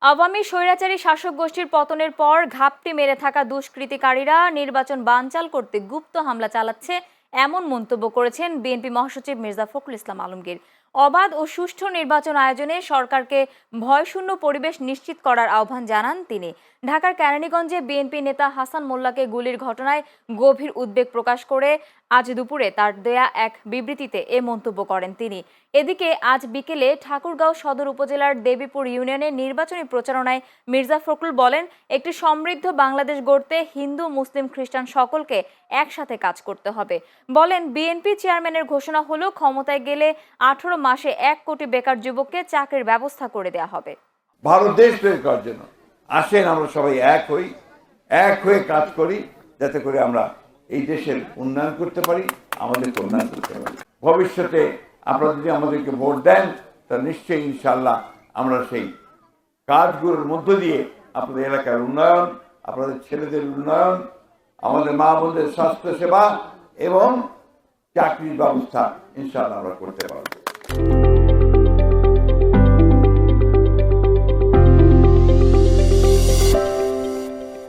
আওয়ামী স্বৈরাচারী শাসক গোষ্ঠীর পতনের পর ঘাপটি মেরে থাকা দুষ্কৃতিকারীরা নির্বাচন বানচাল করতে গুপ্ত হামলা চালাচ্ছে এমন মন্তব্য করেছেন বিএনপি মহাসচিব মির্জা ফখরুল ইসলাম আলমগীর। অবাধ ও সুষ্ঠু নির্বাচন আয়োজনে সরকারকে ভয়শূন্য পরিবেশ নিশ্চিত করার আহ্বান জানান তিনি। ঢাকার কেরানীগঞ্জে বিএনপি নেতা হাসান মোল্লাকে গুলির ঘটনায় গভীর উদ্বেগ প্রকাশ করে আজ দুপুরে তার দেয়া এক বিবৃতিতে এ মন্তব্য করেন তিনি। এদিকে আজ বিকেলে ঠাকুরগাঁও সদর উপজেলার দেবীপুর ইউনিয়নের নির্বাচনী প্রচারণায় মির্জা ফখরুল বলেন, একটি সমৃদ্ধ বাংলাদেশ গড়তে হিন্দু, মুসলিম, খ্রিস্টান সকলকে একসাথে কাজ করতে হবে। বলেন, বিএনপি চেয়ারম্যানের ঘোষণা হলো ক্ষমতায় গেলে 18 মাসে 1 কোটি বেকার যুবককে চাকরির ব্যবস্থা করে দেওয়া হবে। ভারত দেশ তৈরি করার জন্য আসেন আমরা সবাই এক হই, এক হয়ে কাজ করি, যাতে করে আমরা এই দেশের উন্নয়ন করতে পারি, আমাদের উন্নয়ন করতে পারি। ভবিষ্যতে আপনারা যদি আমাদেরকে ভোট দেন, তা নিশ্চয়ই ইনশাআল্লাহ আমরা সেই কাজগুলোর মধ্য দিয়ে আপনাদের এলাকার উন্নয়ন, আপনাদের ছেলেদের উন্নয়ন, আমাদের মা বোনদের স্বাস্থ্য সেবা এবং চাকরির ব্যবস্থা ইনশাআল্লাহ আমরা করতে পারবো।